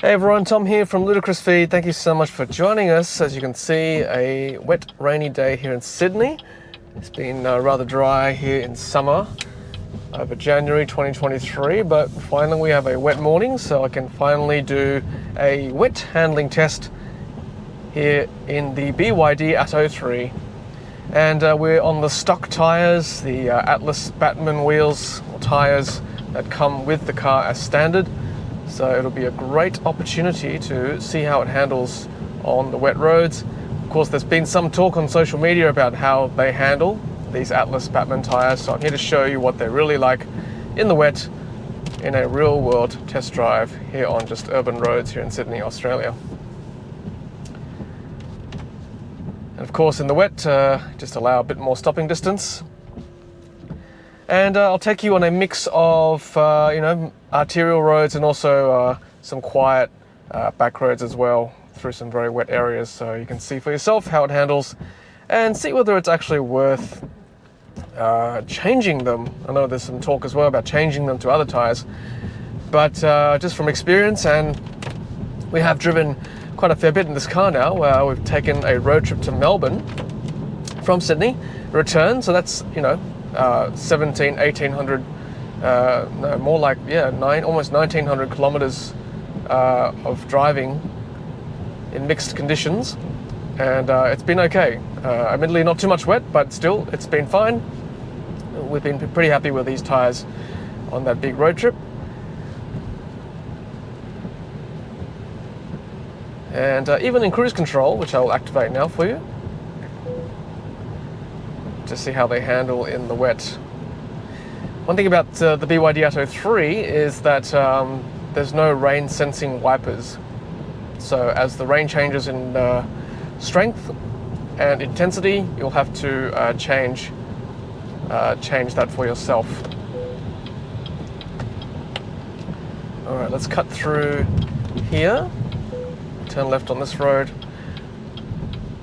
Hey everyone, Tom here from Ludicrous Feed. Thank you so much for joining us. As you can see, a wet, rainy day here in Sydney. It's been rather dry here in summer over January 2023, but finally we have a wet morning, so I can finally do a wet handling test here in the BYD Atto 3. And we're on the stock tyres, the Atlas Batman wheels or tyres that come with the car as standard. So it'll be a great opportunity to see how it handles on the wet roads. Of course, there's been some talk on social media about how they handle these Atlas Batman tyres, so I'm here to show you what they're really like in the wet in a real world test drive here on just urban roads here in Sydney, Australia. And of course, in the wet, just allow a bit more stopping distance. And I'll take you on a mix of, arterial roads and also some quiet back roads as well through some very wet areas, so you can see for yourself how it handles and see whether it's actually worth changing them. I know there's some talk as well about changing them to other tyres, but just from experience, and we have driven quite a fair bit in this car now. We've taken a road trip to Melbourne from Sydney, return, so that's, 1800, no, more like, almost 1900 kilometers of driving in mixed conditions, and it's been okay. Admittedly not too much wet, but still it's been fine. We've been pretty happy with these tyres on that big road trip. And even in cruise control, which I'll activate now for you, to see how they handle in the wet. One thing about the BYD Atto 3 is that there's no rain sensing wipers. So as the rain changes in strength and intensity, you'll have to change that for yourself. All right, let's cut through here. Turn left on this road.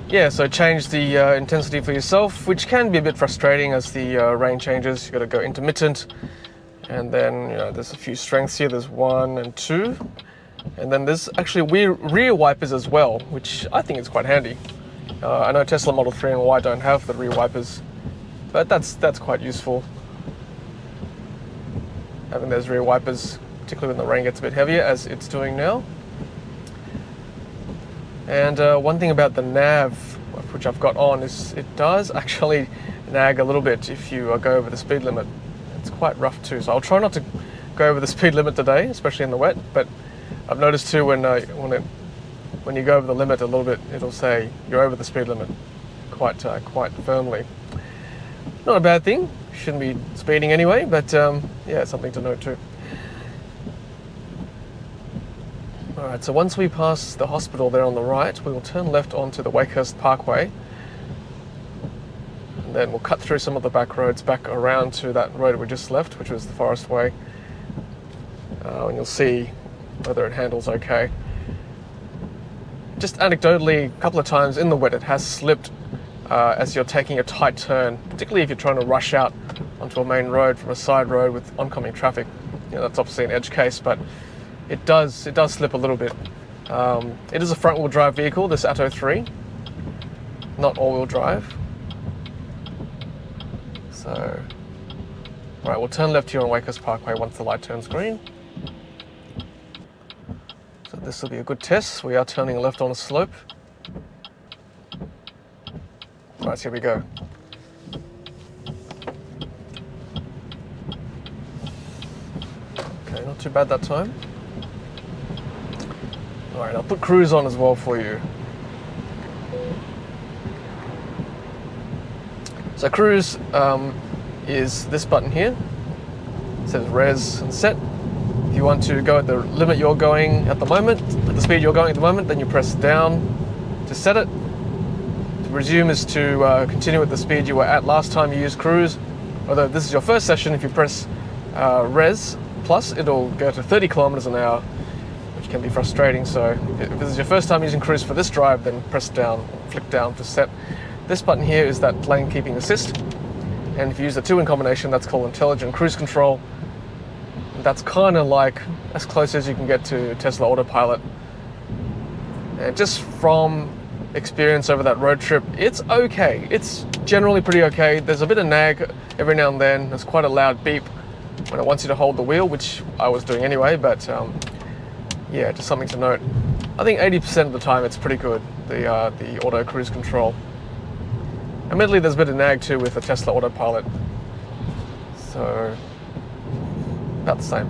Yeah, so change the intensity for yourself, which can be a bit frustrating as the rain changes. You've got to go intermittent, and then there's a few strengths here. There's 1 and 2, and then there's actually rear wipers as well, which I think is quite handy. I know Tesla Model 3 and Y don't have the rear wipers, but that's quite useful, having those rear wipers, particularly when the rain gets a bit heavier, as it's doing now. And one thing about the nav, which I've got on, is it does actually nag a little bit if you go over the speed limit. It's quite rough too, so I'll try not to go over the speed limit today, especially in the wet. But I've noticed too when you go over the limit a little bit, it'll say you're over the speed limit quite firmly. Not a bad thing. Shouldn't be speeding anyway, but yeah, something to note too. Alright, so once we pass the hospital there on the right, we will turn left onto the Wakehurst Parkway, and then we'll cut through some of the back roads back around to that road we just left, which was the Forest Way, and you'll see whether it handles okay. Just anecdotally, a couple of times in the wet it has slipped as you're taking a tight turn, particularly if you're trying to rush out onto a main road from a side road with oncoming traffic. That's obviously an edge case, but it does slip a little bit. It is a front-wheel drive vehicle, this Atto 3, not all-wheel drive. So, right, we'll turn left here on Wakehurst Parkway once the light turns green. So this will be a good test. We are turning left on a slope. Right, here we go. Okay, not too bad that time. Alright, I'll put cruise on as well for you. So cruise is this button here. It says res and set. If you want to go at the limit you're going at the moment, at the speed you're going at the moment, then you press down to set it. To resume is to continue at the speed you were at last time you used cruise. Although this is your first session, if you press res plus, it'll go to 30 kilometers an hour. Can be frustrating, so if this is your first time using cruise for this drive, then press down, flick down for set. This button here is that lane keeping assist, and if you use the two in combination, that's called intelligent cruise control. And that's kind of like as close as you can get to Tesla Autopilot. And just from experience over that road trip, it's okay. It's generally pretty okay. There's a bit of nag every now and then. There's quite a loud beep when it wants you to hold the wheel, which I was doing anyway, but yeah, just something to note. I think 80% of the time it's pretty good, the auto cruise control. Admittedly, there's a bit of nag too with the Tesla Autopilot, so about the same.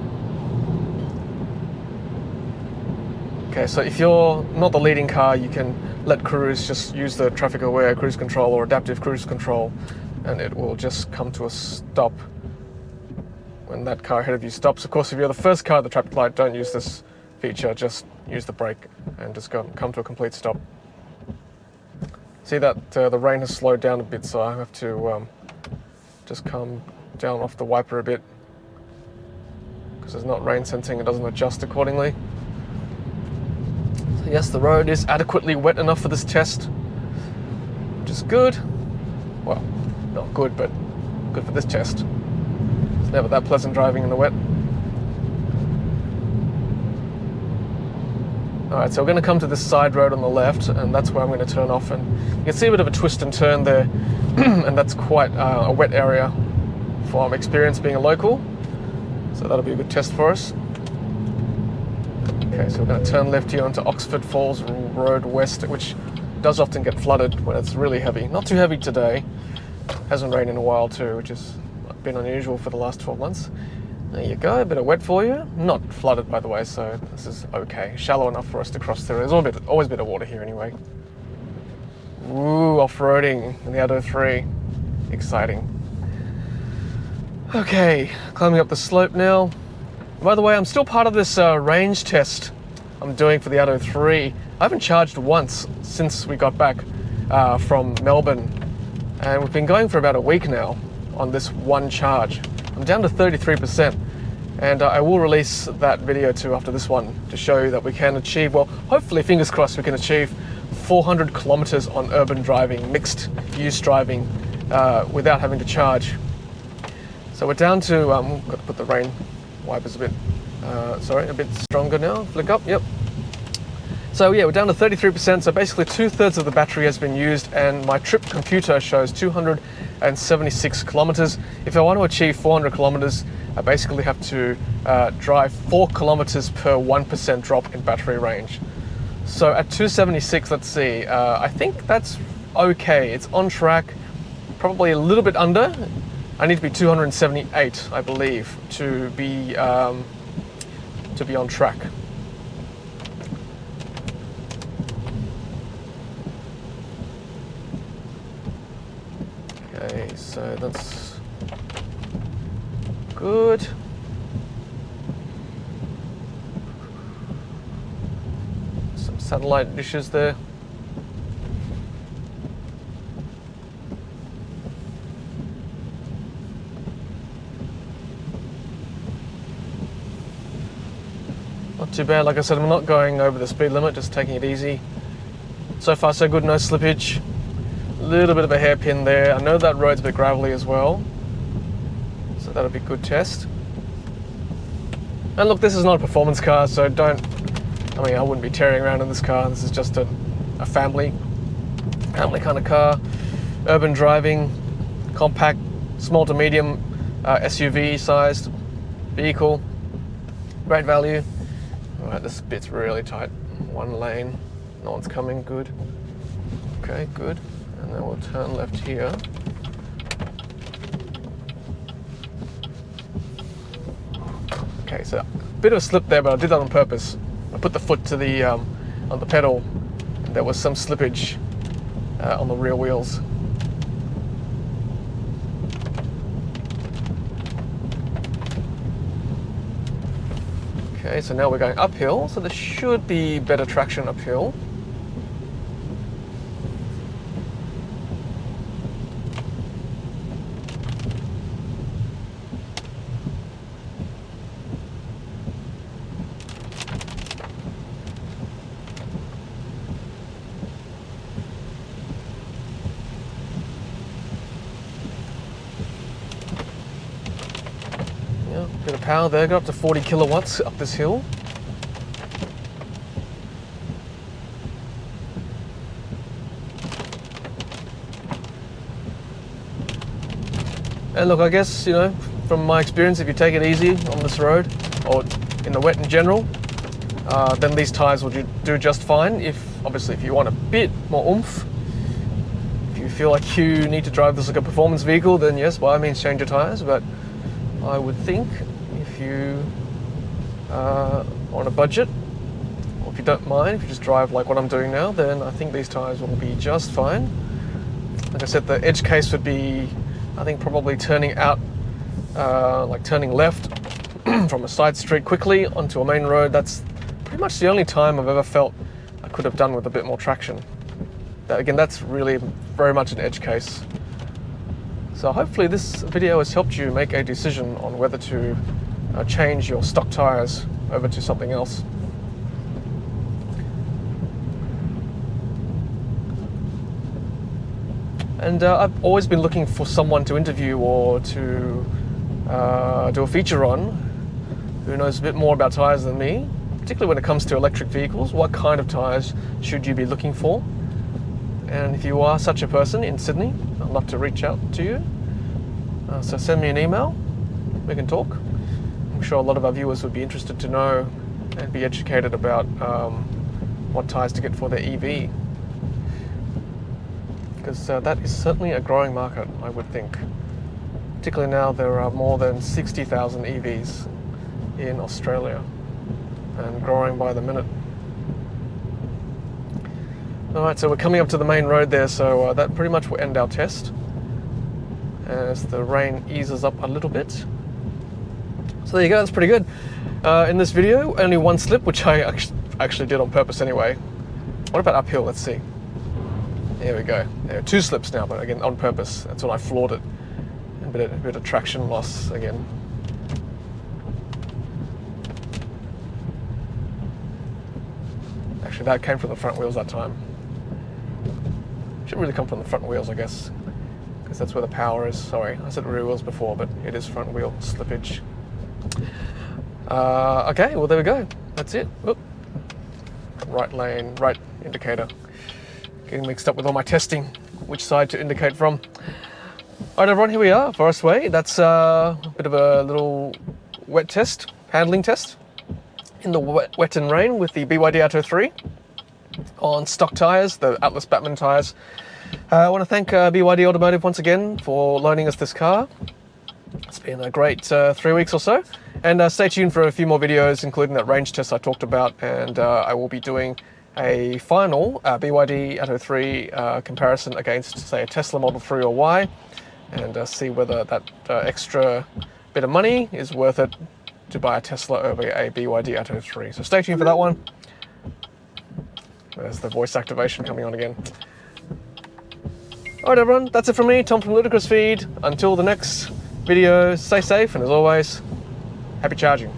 Okay, so if you're not the leading car, you can let cruise, just use the traffic aware cruise control or adaptive cruise control, and it will just come to a stop when that car ahead of you stops. Of course, if you're the first car at the traffic light, don't use this feature, just use the brake and just come to a complete stop. See that the rain has slowed down a bit, so I have to just come down off the wiper a bit because there's not rain sensing, it doesn't adjust accordingly. So yes, the road is adequately wet enough for this test, which is good. Well, not good, but good for this test. It's never that pleasant driving in the wet. Alright, so we're going to come to this side road on the left, and that's where I'm going to turn off, and you can see a bit of a twist and turn there, and that's quite a wet area from experience being a local, so that'll be a good test for us. Okay, so we're going to turn left here onto Oxford Falls Road West, which does often get flooded when it's really heavy. Not too heavy today, hasn't rained in a while too, which has been unusual for the last 12 months. There you go, a bit of wet for you. Not flooded, by the way, so this is okay. Shallow enough for us to cross through. There's always a bit of water here anyway. Ooh, off-roading in the Atto 3. Exciting. Okay, climbing up the slope now. By the way, I'm still part of this range test I'm doing for the Atto 3. I haven't charged once since we got back from Melbourne, and we've been going for about a week now on this one charge. I'm down to 33%, and I will release that video too after this one to show you that we can achieve, well, hopefully, fingers crossed, we can achieve 400 kilometers on urban driving, mixed use driving, without having to charge. So we're down to, got to put the rain wipers a bit stronger now, flick up, yep. So yeah, we're down to 33%, so basically 2/3 of the battery has been used, and my trip computer shows 276 kilometers. If I want to achieve 400 kilometers, I basically have to drive 4 kilometers per 1% drop in battery range. So at 276, let's see, I think that's okay. It's on track, probably a little bit under. I need to be 278, I believe, to be on track. Okay, so that's good. Some satellite dishes there. Not too bad. Like I said, I'm not going over the speed limit, just taking it easy. So far so good, no slippage. A little bit of a hairpin there. I know that road's a bit gravelly as well, so that'll be a good test. And look, this is not a performance car, so I wouldn't be tearing around in this car. This is just a family kind of car. Urban driving, compact, small to medium SUV sized vehicle. Great value. All right, this bit's really tight. One lane, no one's coming, good. Okay, good. And then we'll turn left here. Okay, so a bit of a slip there, but I did that on purpose. I put the foot to the on the pedal, and there was some slippage on the rear wheels. Okay, so now we're going uphill, so there should be better traction uphill. power there, got up to 40 kilowatts up this hill. And look, I guess, you know, from my experience, if you take it easy on this road, or in the wet in general, then these tyres will do just fine. Obviously, if you want a bit more oomph, if you feel like you need to drive this like a performance vehicle, then yes, by all means change your tyres. But I would think if you are on a budget, or if you don't mind, if you just drive like what I'm doing now, then I think these tyres will be just fine. Like I said, the edge case would be, I think, probably turning out, like turning left from a side street quickly onto a main road. That's pretty much the only time I've ever felt I could have done with a bit more traction. Again, that's really very much an edge case. So hopefully this video has helped you make a decision on whether to change your stock tyres over to something else. And I've always been looking for someone to interview or to do a feature on who knows a bit more about tyres than me, particularly when it comes to electric vehicles. What kind of tyres should you be looking for? And if you are such a person in Sydney, I'd love to reach out to you. So send me an email, we can talk. I'm sure a lot of our viewers would be interested to know and be educated about what tyres to get for their EV. Because that is certainly a growing market, I would think. Particularly now there are more than 60,000 EVs in Australia, and growing by the minute. Alright, so we're coming up to the main road there, so that pretty much will end our test as the rain eases up a little bit. So there you go, that's pretty good. In this video, only one slip, which I actually did on purpose anyway. What about uphill? Let's see. There we go. There are 2 slips now, but again, on purpose. That's when I floored it. A bit of traction loss again. Actually, that came from the front wheels that time. Shouldn't really come from the front wheels, I guess, because that's where the power is. Sorry, I said rear wheels before, but it is front wheel slippage. Okay, well there we go. That's it. Oop. Right lane, right indicator. Getting mixed up with all my testing, which side to indicate from. Alright everyone, here we are, Forest Way. That's a bit of a little wet test, handling test in the wet and rain with the BYD Atto 3 on stock tyres, the Atlas Batman tyres. I want to thank BYD Automotive once again for loaning us this car. It's been a great 3 weeks or so, and stay tuned for a few more videos, including that range test I talked about, and I will be doing a final BYD Atto 3 comparison against, say, a Tesla Model 3 or Y, and see whether that extra bit of money is worth it to buy a Tesla over a BYD Atto 3. So stay tuned for that one. There's the voice activation coming on again. Alright everyone, that's it from me, Tom from Ludicrous Feed. Until the next video, stay safe, and as always, happy charging.